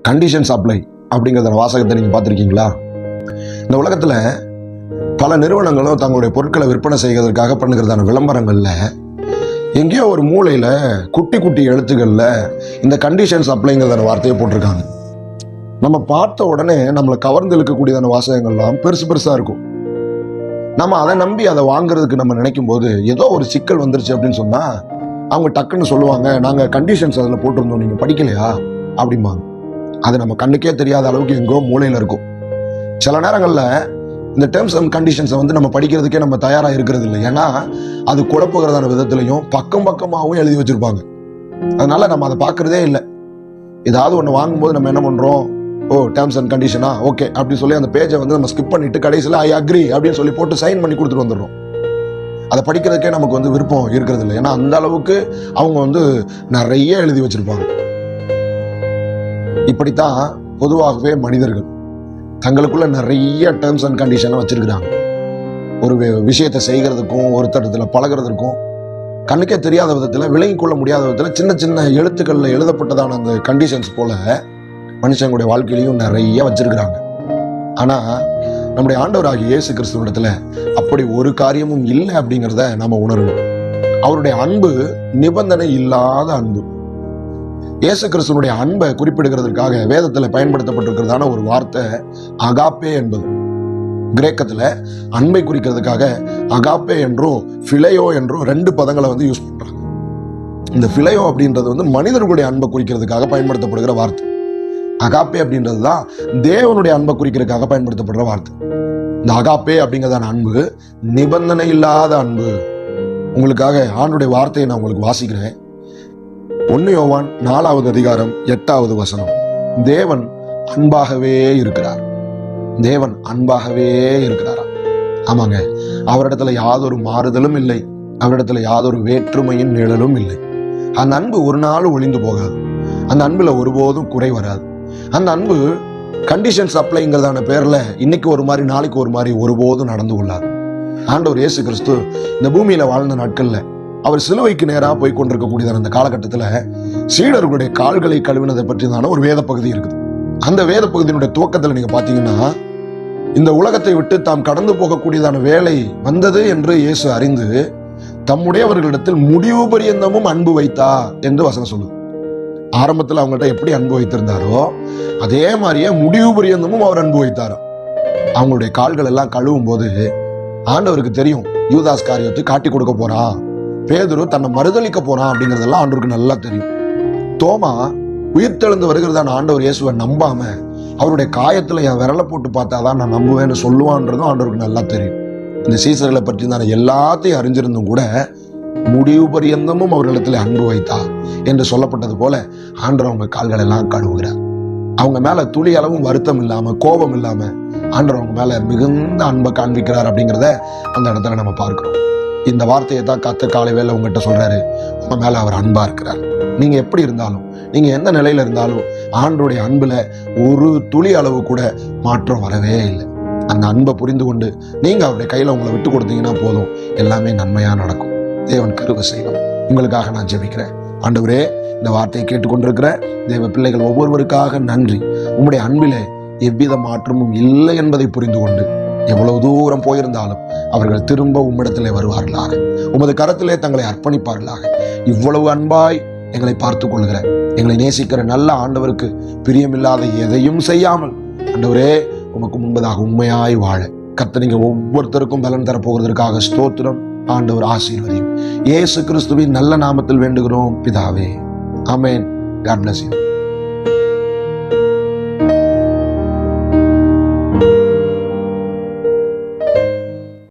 Condition supply அப்படிங்கிற வாசகத்தை நீங்கள் பார்த்துருக்கீங்களா? இந்த உலகத்தில் பல நிறுவனங்களும் தங்களுடைய பொருட்களை விற்பனை செய்வதற்காக பண்ணுகிறதான விளம்பரங்களில் எங்கேயோ ஒரு மூலையில் குட்டி குட்டி எழுத்துக்களில் இந்த கண்டிஷன் சப்ளைங்கிறதான வார்த்தையை போட்டிருக்காங்க. நம்ம பார்த்த உடனே நம்மளை கவர்ந்து இழுக்கக்கூடியதான வாசகங்கள்லாம் பெருசு பெருசாக இருக்கும். நம்ம அதை நம்பி அதை வாங்குறதுக்கு நம்ம நினைக்கும் போது ஏதோ ஒரு சிக்கல் வந்துருச்சு அப்படின்னு சொன்னால் அவங்க டக்குன்னு சொல்லுவாங்க, நாங்கள் கண்டிஷன்ஸ் அதில் போட்டிருந்தோம், நீங்கள் படிக்கலையா அப்படிம்பாங்க. அது நம்ம கண்ணுக்கே தெரியாத அளவுக்கு எங்கோ மூலையில் இருக்கும். சில நேரங்களில் இந்த டேர்ம்ஸ் அண்ட் கண்டிஷன்ஸை நம்ம படிக்கிறதுக்கே நம்ம தயாராக இருக்கிறது இல்லை. ஏன்னா அது குழப்புகிறதான விதத்திலையும் பக்கம் பக்கமாகவும் எழுதி வச்சிருப்பாங்க. அதனால நம்ம அதை பார்க்கறதே இல்லை. ஏதாவது ஒன்று வாங்கும்போது நம்ம என்ன பண்ணுறோம், ஓ டேர்ம்ஸ் அண்ட் கண்டிஷனா ஓகே அப்படின்னு சொல்லி அந்த பேஜை நம்ம ஸ்கிப் பண்ணிட்டு கடைசியில் ஐ அக்ரி அப்படின்னு சொல்லி போட்டு சைன் பண்ணி கொடுத்துட்டு வந்துடுறோம். அதை படிக்கிறதுக்கே நமக்கு விருப்பம் இருக்கிறது இல்லை. ஏன்னா அந்த அளவுக்கு அவங்க நிறைய எழுதி வச்சிருப்பாங்க. இப்படித்தான் பொதுவாகவே மனிதர்கள் தங்களுக்குள்ள நிறைய டேர்ம்ஸ் அண்ட் கண்டிஷன் வச்சிருக்கிறாங்க. ஒரு விஷயத்தை செய்கிறதுக்கும் ஒருத்தரத்துல பழகிறதுக்கும் கண்ணுக்கே தெரியாத விதத்துல விளங்கி கொள்ள முடியாத விதத்துல சின்ன சின்ன எழுத்துக்கள்ல எழுதப்பட்டதான அந்த கண்டிஷன்ஸ் போல மனுஷங்களுடைய வாழ்க்கையிலையும் நிறைய வச்சிருக்கிறாங்க. ஆனா நம்முடைய ஆண்டவராகிய இயேசு கிறிஸ்துவிடத்துல அப்படி ஒரு காரியமும் இல்லை அப்படிங்கிறத நாம உணரணும். அவருடைய அன்பு நிபந்தனை இல்லாத அன்பு. இயேசு கிறிஸ்துவனுடைய அன்பை குறிப்பிடுகிறதுக்காக வேதத்துல பயன்படுத்தப்பட்டிருக்கிறதான ஒரு வார்த்தை அகாப்பே என்பது. கிரேக்கத்துல அன்பை குறிக்கிறதுக்காக அகாப்பே என்றும் பிலையோ என்றும் 2 பதங்களை யூஸ் பண்றாங்க. இந்த பிலையோ அப்படின்றது மனிதர்களுடைய அன்பை குறிக்கிறதுக்காக பயன்படுத்தப்படுகிற வார்த்தை. அகாப்பே அப்படின்றது தான் தேவனுடைய அன்பை குறிக்கிறதுக்காக பயன்படுத்தப்படுற வார்த்தை. இந்த அகாப்பே அப்படிங்கிறதான அன்பு நிபந்தனை இல்லாத அன்பு. உங்களுக்காக ஆண்டுடைய வார்த்தையை நான் உங்களுக்கு வாசிக்கிறேன். 1 யோவான் 4வது அதிகாரம் 8வது வசனம். தேவன் அன்பாகவே இருக்கிறார். தேவன் அன்பாகவே இருக்கிறாரா? ஆமாங்க, அவரிடத்துல யாதொரு மாறுதலும் இல்லை, அவரிடத்துல யாதொரு வேற்றுமையின் நிழலும் இல்லை. அந்த அன்பு ஒரு நாள் ஒளிந்து போகாது. அந்த அன்புல ஒருபோதும் குறை வராது. அந்த அன்பு கண்டிஷன் சப்ளைங்கிறதான பேர்ல இன்னைக்கு ஒரு மாதிரி நாளைக்கு ஒரு மாதிரி ஒருபோதும் நடந்து கொள்ளாது. ஆண்டவர் இயேசு கிறிஸ்து இந்த பூமியில வாழ்ந்த நாட்கள்ல அவர் சிலுவைக்கு நேராக போய் கொண்டிருக்கக்கூடியதான அந்த காலகட்டத்தில் சீடர்களுடைய கால்களை கழுவினதை பற்றி தான ஒரு வேத பகுதி இருக்குது. அந்த வேத பகுதியினுடைய துவக்கத்தில் நீங்க பாத்தீங்கன்னா, இந்த உலகத்தை விட்டு தாம் கடந்து போகக்கூடியதான வேலை வந்தது என்று இயேசு அறிந்து தம்முடையவர்களிடத்தில் முடிவு பரியந்தமும் அன்பு வைத்தார் என்று வசனம் சொல்லுது. ஆரம்பத்தில் அவங்கள்ட்ட எப்படி அன்பு வைத்திருந்தாரோ அதே மாதிரியே முடிவு பரியந்தமும் அவர் அன்பு வைத்தாரோ. அவங்களுடைய கால்கள் எல்லாம் கழுவும் போது ஆண்டவருக்கு தெரியும், யூதாஸ் காரியத்தை காட்டி கொடுக்க போறான், பேதுரு தன்னை மறுதளிக்க போறான் அப்படிங்கறதெல்லாம் ஆண்டவருக்கு நல்லா தெரியும். தோமா உயிர்த்தெழுந்து வருகிறதான ஆண்டவர் இயேசுவை நம்பாம அவருடைய காயத்துல என் விரலை போட்டு பார்த்தாதான் நான் நம்புவேன்னு சொல்லுவான்றதும் ஆண்டவருக்கு நல்லா தெரியும். இந்த சீசர்களை பற்றி தானே எல்லாத்தையும் அறிஞ்சிருந்தும் கூட முடிவு பரியந்தமும் அவர்களிடத்துல அன்பு வைத்தார் என்று சொல்லப்பட்டது போல ஆண்டவர் அவங்க கால்கள் எல்லாம் கழுவுகிறார். அவங்க மேல துளி அளவும் வருத்தம் இல்லாம கோபம் இல்லாம ஆண்டவர் அவங்க மேல மிகுந்த அன்பை காண்பிக்கிறார் அப்படிங்கிறத அந்த இடத்துல நம்ம பார்க்கிறோம். இந்த வார்த்தையை தான் கர்த்தர் காலை வேளை உங்ககிட்ட சொல்றாரு, உங்க மேல அவர் அன்பா இருக்கிறார். நீங்க எப்படி இருந்தாலும், நீங்க எந்த நிலையில இருந்தாலும் ஆண்டவருடைய அன்புல ஒரு துளி அளவு கூட மாற்றம் வரவே இல்லை. அந்த அன்பை புரிந்து கொண்டு நீங்க அவருடைய கையில உங்களை விட்டு கொடுத்தீங்கன்னா போதும், எல்லாமே நன்மையா நடக்கும். தேவன் கிருபை செய்யணும். உங்களுக்காக நான் ஜெபிக்கிறேன். ஆண்டவரே, இந்த வார்த்தையை கேட்டுக்கொண்டிருக்கிற தேவ பிள்ளைகள் ஒவ்வொருவருக்காக நன்றி. உம்முடைய அன்பிலே எவ்வித மாற்றமும் இல்லை என்பதை புரிந்து கொண்டு எவ்வளவு தூரம் போயிருந்தாலும் அவர்கள் திரும்ப உம்மிடத்திலே வருவார்களாக, உமது கரத்திலே தங்களை அர்ப்பணிப்பார்களாக. இவ்வளவு அன்பாய் எங்களை பார்த்துக் கொள்கிற, எங்களை நேசிக்கிற நல்ல ஆண்டவருக்கு பிரியமில்லாத எதையும் செய்யாமல் ஆண்டவரே உமக்கு முன்பதாக உண்மையாய் வாழ கர்த்தர் நீங்க ஒவ்வொருத்தருக்கும் பலன் தரப்போகிறதற்காக ஸ்தோத்திரம். ஆண்டவர் ஆசீர்வதியும். இயேசு கிறிஸ்துவின் நல்ல நாமத்தில் வேண்டுகிறோம் பிதாவே. ஆமென். God bless you.